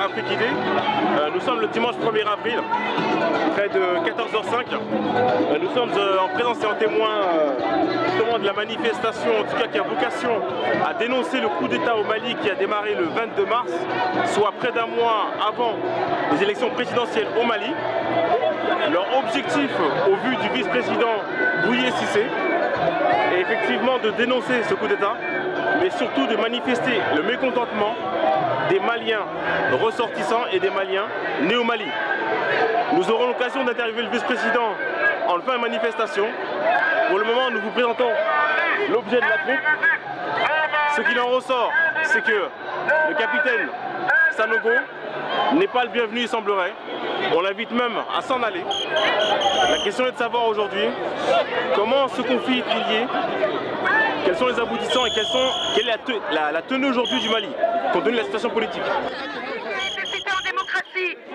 Afrique Idée. Nous sommes le dimanche 1er avril, près de 14h05. Nous sommes en présence et en témoin justement de la manifestation, en tout cas qui a vocation à dénoncer le coup d'État au Mali qui a démarré le 22 mars, soit près d'un mois avant les élections présidentielles au Mali. Leur objectif, au vu du vice-président Bouye Cissé, est effectivement de dénoncer ce coup d'État, mais surtout de manifester le mécontentement des Maliens ressortissants et des Maliens nés au Mali. Nous aurons l'occasion d'interviewer le vice-président en fin de manifestation. Pour le moment, nous vous présentons l'objet de la troupe. Ce qu'il en ressort, c'est que le capitaine Sanogo n'est pas le bienvenu, il semblerait. On l'invite même à s'en aller. La question est de savoir aujourd'hui comment ce conflit est lié, quels sont les aboutissants et quelle est la tenue aujourd'hui du Mali, compte tenu de la situation politique.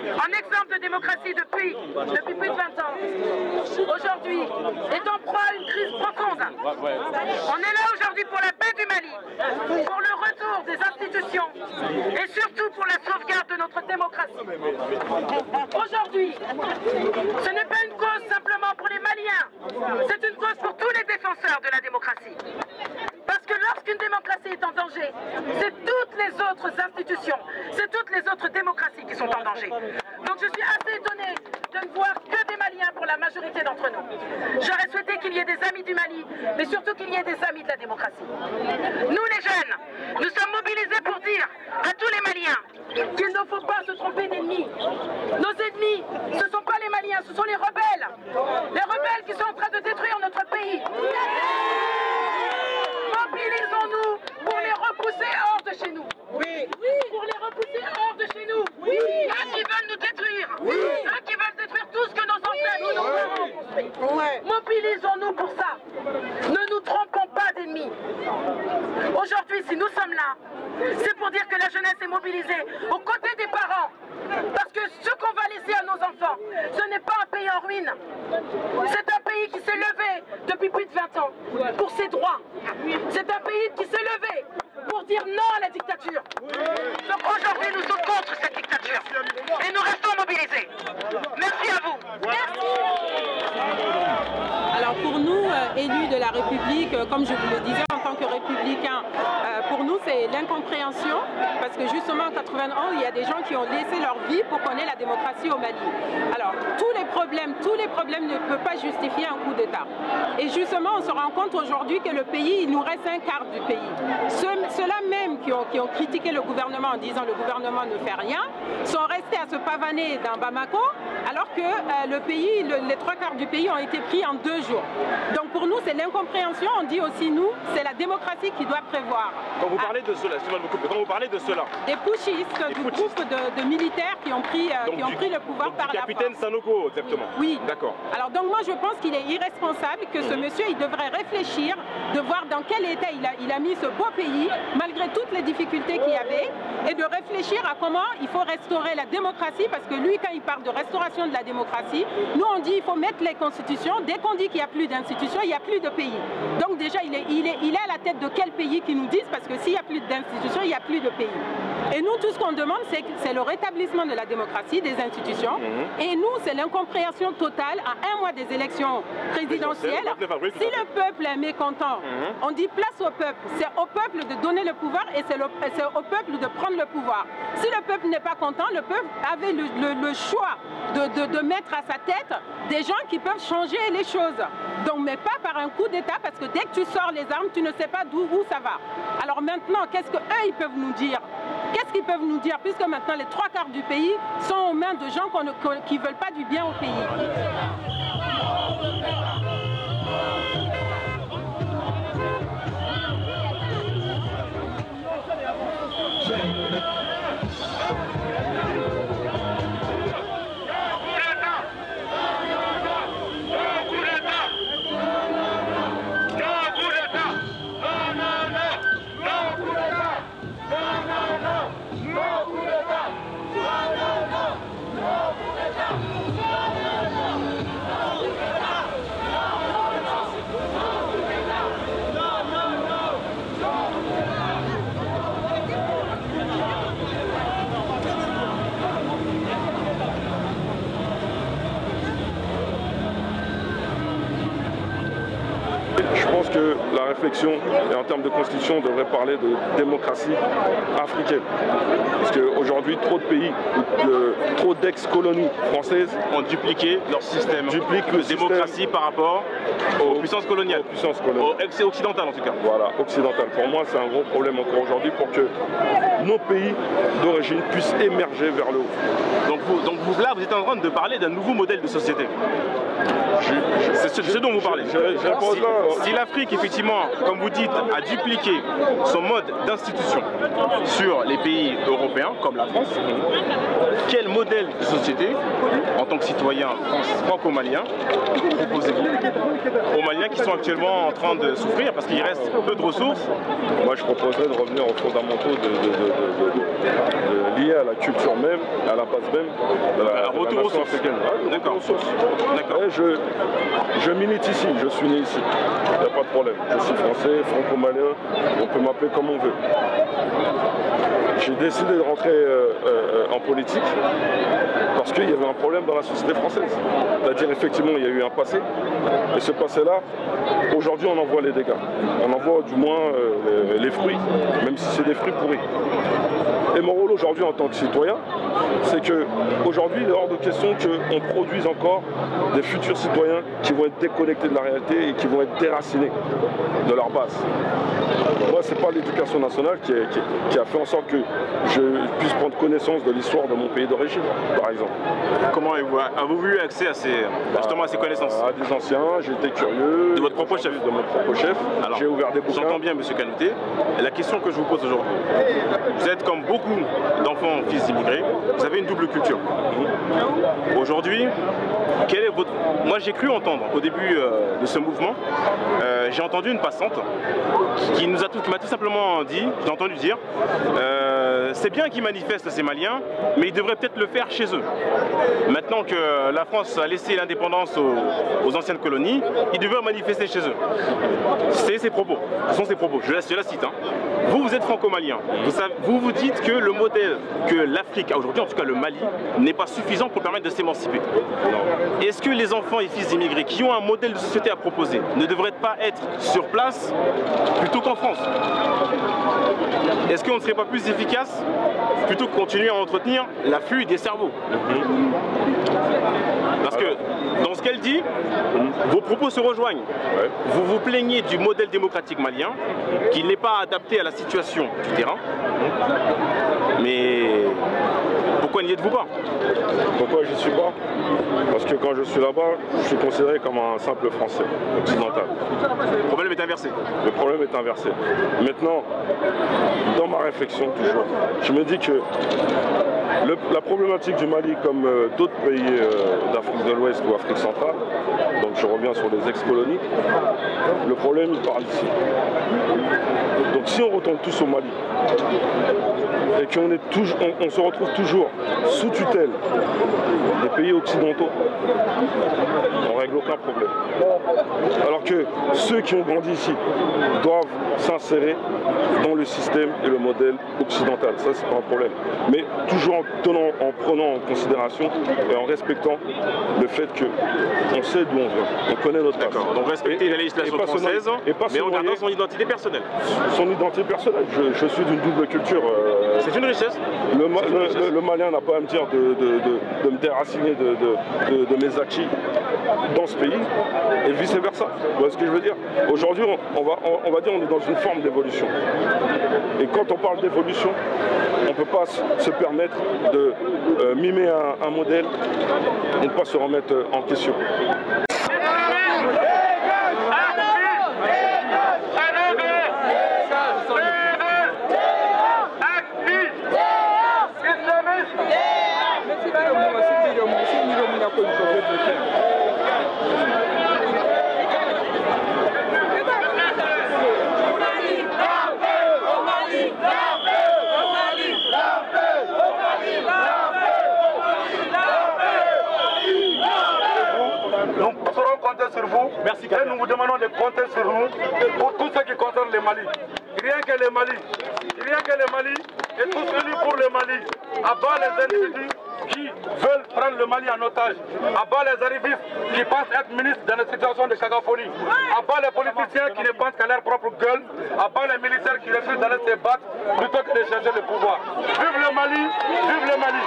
En exemple de démocratie depuis plus de 20 ans. Aujourd'hui, est en proie à une crise profonde. On est là aujourd'hui pour la paix du Mali, pour le retour des institutions et surtout pour la sauvegarde de notre démocratie. Aujourd'hui, ce n'est pas une cause simplement pour les Maliens, c'est une cause pour tous les défenseurs de la démocratie. Parce que lorsqu'une démocratie est en danger, c'est toutes les autres institutions, c'est toutes les autres démocraties qui sont en danger. Donc je suis assez étonnée de ne voir que des Maliens pour la majorité d'entre nous. J'aurais souhaité qu'il y ait des amis du Mali, mais surtout qu'il y ait des amis de la démocratie. Nous les jeunes, nous sommes mobilisés pour dire à tous les Maliens qu'il ne faut pas se tromper d'ennemis. Nos ennemis, ce ne sont pas les Maliens, ce sont les rebelles. Les rebelles qui sont en train de détruire notre pays. Mobilisons-nous pour les repousser hors de chez nous. Oui. Pour les repousser hors de chez nous. Oui. Eux qui veulent nous détruire. Oui. Eux qui veulent détruire tout ce que nos ancêtres, nos parents ont construit. Ouais. Mobilisons-nous pour ça. Ne nous trompons pas d'ennemis. Aujourd'hui, si nous sommes là, c'est pour dire que la jeunesse est mobilisée aux côtés des parents. Parce que ce qu'on va laisser à nos enfants, ce n'est pas un pays en ruine. C'est un pays qui s'est levé depuis plus de 20 ans pour ses droits. C'est un pays qui s'est levé pour dire non à la dictature. Donc aujourd'hui, nous sommes contre cette dictature. Et nous restons mobilisés. Merci à vous. Merci. Alors pour nous, élus de la République, comme je vous le disais en tant que républicains, pour nous c'est l'incompréhension parce que justement en 91 il y a des gens qui ont laissé leur vie pour qu'on ait la démocratie au Mali. Alors tous les problèmes ne peuvent pas justifier un coup d'État. Et justement on se rend compte aujourd'hui que le pays, il nous reste un quart du pays. Ceux-là même qui ont critiqué le gouvernement en disant le gouvernement ne fait rien, sont restés à se pavaner dans Bamako alors que le pays, les trois quarts du pays ont été pris en 2 jours. Donc pour nous c'est l'incompréhension, on dit aussi nous, c'est la démocratie qui doit prévoir. Quand vous parlez de cela, quand vous parlez de cela, des putschistes, du groupe de militaires qui ont pris le pouvoir par la force. Capitaine Sanogo, exactement. Oui. D'accord. Alors donc moi je pense qu'il est irresponsable, que ce monsieur il devrait réfléchir, de voir dans quel état il a mis ce beau pays, malgré toutes les difficultés qu'il y avait, et de réfléchir à comment il faut restaurer la démocratie, parce que lui quand il parle de restauration de la démocratie, nous on dit il faut mettre les constitutions, dès qu'on dit qu'il n'y a plus d'institutions, il n'y a plus de pays. Donc déjà il est à la tête de quel pays qui nous disent, parce que s'il n'y a plus d'institutions, il n'y a plus de pays. Et nous tout ce qu'on demande c'est le rétablissement de la démocratie, des institutions, et nous c'est l'incompréhension totale à 1 mois des élections présidentielles. Si le peuple est mécontent, on dit place au peuple, c'est au peuple de donner le pouvoir et c'est au peuple de prendre le pouvoir. Si le peuple n'est pas content, le peuple avait le choix de mettre à sa tête des gens qui peuvent changer les choses. Donc, mais pas par un coup d'État, parce que dès que tu sors les armes, tu ne sais pas où ça va. Alors maintenant, qu'est-ce qu'eux, ils peuvent nous dire? Qu'est-ce qu'ils peuvent nous dire? Puisque maintenant, les 3 quarts du pays sont aux mains de gens qui ne veulent pas du bien au pays. la réflexion et en termes de constitution devrait parler de démocratie africaine. Parce qu'aujourd'hui, trop de pays, trop d'ex-colonies françaises ont dupliqué leur système de démocratie par rapport aux puissances coloniales. Aux occidentales en tout cas. Voilà, occidentales. Pour moi, c'est un gros problème encore aujourd'hui pour que nos pays d'origine puissent émerger vers le haut. Donc vous, là, vous êtes en train de parler d'un nouveau modèle de société. C'est ce dont vous parlez. Si l'Afrique, effectivement, comme vous dites, a dupliqué son mode d'institution sur les pays européens, comme la France, quel modèle de société, en tant que citoyen franco-malien, proposez-vous aux Maliens qui sont actuellement en train de souffrir parce qu'il reste peu de ressources? Moi, je proposerais de revenir aux fondamentaux liés à la culture même, à la base même de la retour aux sources. D'accord. Je milite ici, je suis né ici. Il n'y a pas de problème. Je suis français, franco-malien, on peut m'appeler comme on veut. J'ai décidé de rentrer en politique parce qu'il y avait un problème dans la société française. C'est-à-dire, effectivement, il y a eu un passé. Et ce passé-là, aujourd'hui, on en voit les dégâts. On en voit du moins les fruits, même si c'est des fruits pourris. Et mon rôle aujourd'hui en tant que citoyen, c'est qu'aujourd'hui, il est hors de question qu'on produise encore des futurs citoyens qui vont être déconnectés de la réalité et qui vont être déracinés de leur base. Moi, c'est pas l'éducation nationale qui a fait en sorte que je puisse prendre connaissance de l'histoire de mon pays d'origine, par exemple. Comment avez-vous eu accès à ces connaissances? À des anciens, j'ai été curieux. De votre propre chef? De mon propre chef. J'ai ouvert des bouquins. J'entends bien, M. Kanouté. La question que je vous pose aujourd'hui, vous êtes comme beaucoup d'enfants fils d'immigrés, vous avez une double culture. Aujourd'hui, quel est votre... Moi, j'ai cru entendre au début de ce mouvement, j'ai entendu une passante qui m'a tout simplement dit, j'ai entendu dire, c'est bien qu'ils manifestent ces Maliens, mais ils devraient peut-être le faire chez eux. Maintenant que la France a laissé l'indépendance aux anciennes colonies, ils devraient manifester chez eux. C'est ses propos, ce sont ses propos, je la cite. Hein. Vous êtes franco-malien, vous dites que le modèle que l'Afrique a aujourd'hui, en tout cas le Mali, n'est pas suffisant pour permettre de s'émanciper. Est-ce que les enfants et fils d'immigrés qui ont un modèle de société à proposer ne devraient pas être sur place plutôt qu'en France? Est-ce qu'on ne serait pas plus efficace plutôt que continuer à entretenir l'afflux des cerveaux? Parce que dans ce qu'elle dit, vos propos se rejoignent. Vous vous plaignez du modèle démocratique malien, qui n'est pas adapté à la situation du terrain. Mais pourquoi n'y êtes-vous pas? Pourquoi j'y suis pas? Parce que quand je suis là-bas, je suis considéré comme un simple Français occidental. Le problème est inversé. Le problème est inversé. Maintenant, dans ma réflexion toujours, je me dis que la problématique du Mali, comme d'autres pays d'Afrique de l'Ouest ou Afrique centrale, donc je reviens sur les ex-colonies, le problème il part d'ici. Donc si on retourne tous au Mali et qu'on se retrouve toujours sous tutelle des pays occidentaux, on ne règle aucun problème. Alors que ceux qui ont grandi ici doivent s'insérer dans le système et le modèle occidental. Ça, c'est pas un problème. Mais toujours en prenant en considération et en respectant le fait qu'on sait d'où on vient. On connaît notre base. D'accord. Donc respecter la législation française, mais en gardant son identité personnelle. Son identité personnelle. Je suis d'une double culture. C'est une richesse. Le Malien n'a pas à me dire de me déraciner de mes acquis dans ce pays et vice versa. Vous voyez ce que je veux dire? Aujourd'hui, on va dire on est dans une forme d'évolution. Et quand on parle d'évolution, on ne peut pas se permettre de mimer un modèle et ne pas se remettre en question. Nous serons comptés sur vous. Merci. Et nous vous demandons de compter sur nous pour tout ce qui concerne le Mali. Rien que le Mali et tous unis pour le Mali, à bas les individus qui veulent prendre le Mali en otage. À bas les arrivistes qui pensent être ministres dans une situation de cacophonie. À bas les politiciens qui ne pensent qu'à leur propre gueule. À bas les militaires qui refusent d'aller se battre plutôt que de chercher le pouvoir. Vive le Mali, vive le Mali.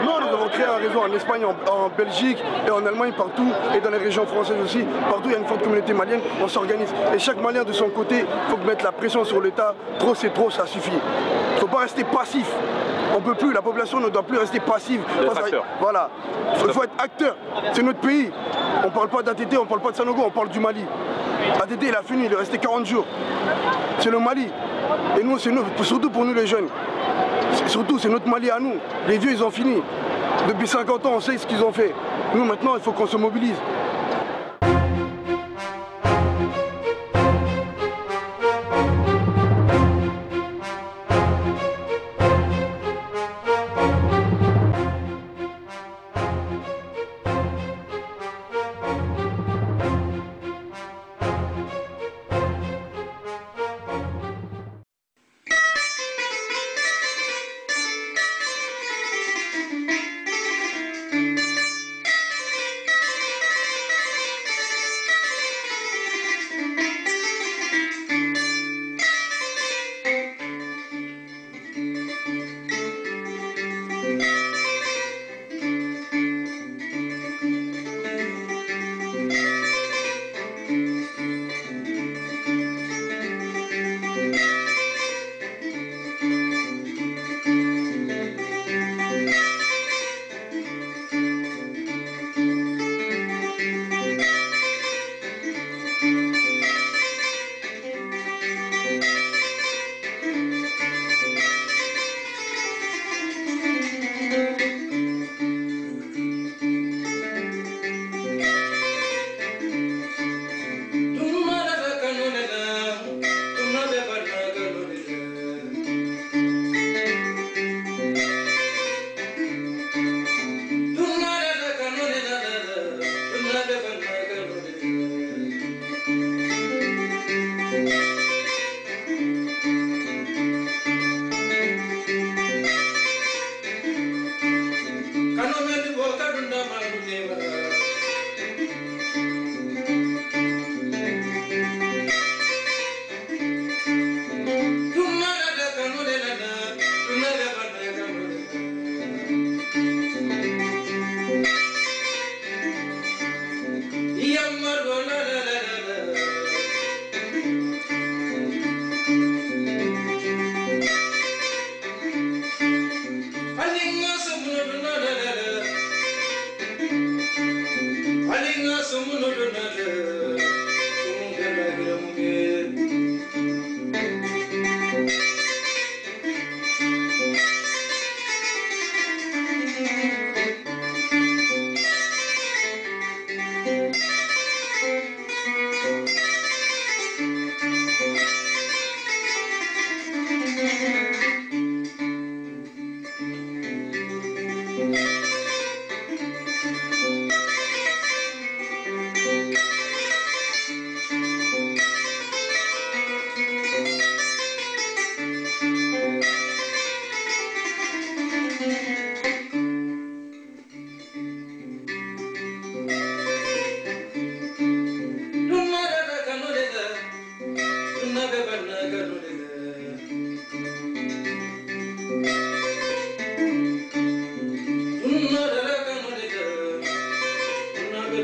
Nous avons créé un réseau en Espagne, en Belgique et en Allemagne, partout, et dans les régions françaises aussi. Partout, il y a une forte communauté malienne, on s'organise. Et chaque Malien de son côté, il faut mettre la pression sur l'État. Trop, c'est trop, ça suffit. Il ne faut pas rester passif. On ne peut plus, la population ne doit plus rester passive. Voilà, il faut être acteur. C'est notre pays. On ne parle pas d'ATT, on ne parle pas de Sanogo, on parle du Mali. ATT, il a fini, il est resté 40 jours. C'est le Mali. Et nous, c'est nous, surtout pour nous les jeunes. Surtout, c'est notre Mali à nous. Les vieux, ils ont fini. Depuis 50 ans, on sait ce qu'ils ont fait. Nous, maintenant, il faut qu'on se mobilise.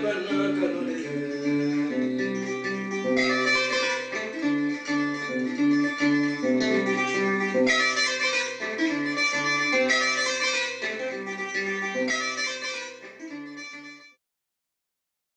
Banana